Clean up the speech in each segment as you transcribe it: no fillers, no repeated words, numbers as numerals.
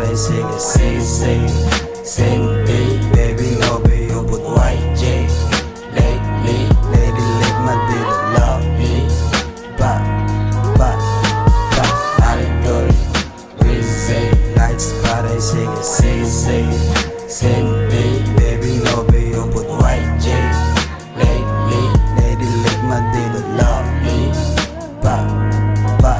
pares, sige, sing, baby, no, be you put YJ. Lately, lady, let my dealer love me. Ba, Alitoy, Rizzy, lights, pares, sige, sing, baby, no, be you put YJ. Lately, lady, let my dealer love me. Ba,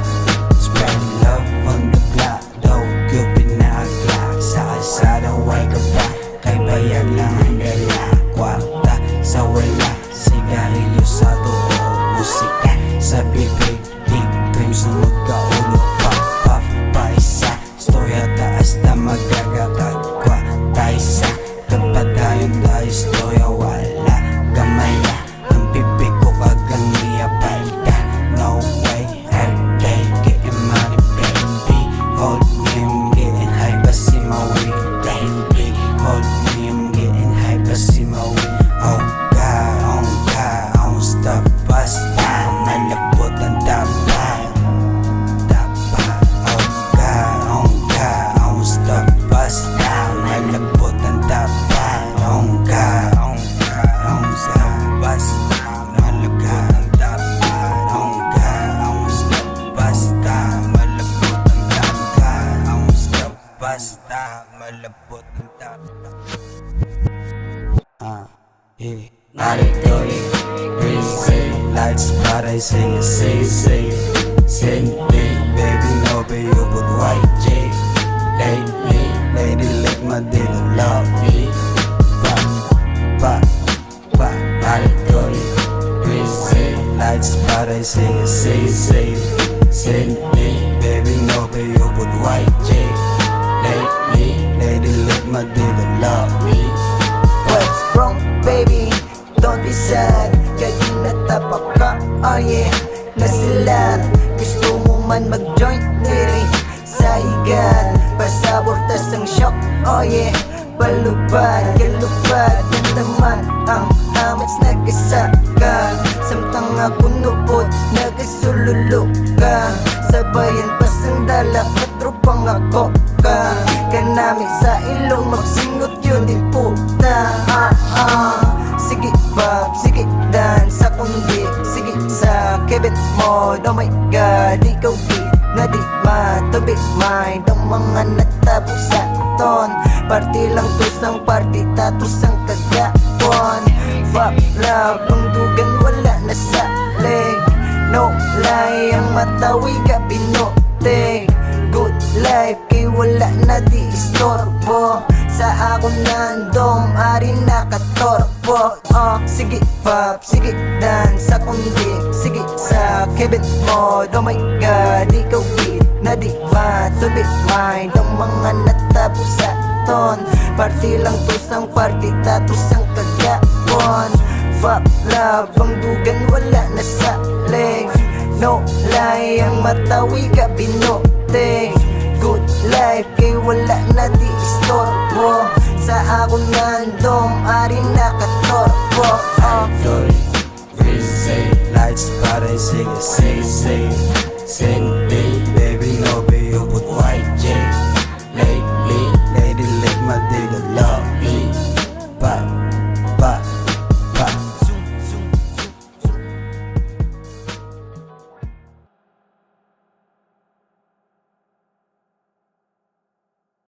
spread love on the block, daw yung pinagla. Sa kalsada, huwag ka pa, kay bayag lang ang dala. Kwarta sa wala, sigarilyo sa tuo, musika sa bibig, big dream, sunod ka ulo, puff, pa isa, storya taas na magagakagwa, tayo sa kapatayon tayo, storya wala, gamala, ang bibig ko kagang niyabay ka, no way, everyday, getting money, baby, hold me, I'm getting high, basi mawi, baby, hold me, I'm getting high, basi mawi, oh God, I won't stop, basta, malapot ang dapat, oh God, I won't stop, basta, malapot ang dapat, oh God, I won't stop, basta, malapot ang dapat, oh God, I won't stop, basta, malapot ang dapat, I won't stop, basta, malapot ang dapat. Narito Rizzy, lights, pares, sige, baby, no, be you put YJ. Lately, lady, let my dealer love me. Narito Rizzy, lights, pares, sige, baby, no, be you put YJ. Lately, lady, let my dealer love me. What's wrong, baby? Don't be sad, kaya natapak ka, oh yeah. Nasilan, gusto mo man mag-joint diri sa higan, pasabor tas ang shock, oh yeah. Balubad, kalubad, yan naman ang amats nagkasakan. Samtang ako nuot, nagasululok ka. Sabayan pasandala, katropang ako ka. Kanami sa ilong, magsingot yun din puta. Sige pop, sige dance sa kundi, sige sa kebet mo. Oh my God, ikaw di na di matubig mind. Ang mga natabo sa ton, party lang to sang party, tatos ang kagapon. Fuck love, lungdugan wala na sa leg. No lie, ang matawi ka binote. Good life, kay wala na di istorbo. Sa ako nandom, ari nakatorbo. Sige pop, sige dance sa kundi, sige sa kebet mo. Oh my God, ikaw di na di matubig mind. Ang mga natabo sa ton, party lang to sang party, tatos ang kagapon. Fuck love, ang dugan wala na sa leg. No lie, ang matawi ka binote. Good life, kay wala na di istorbo. Sa ako nandom, ari nakatorbo. Rizzy, lights, pares, sige,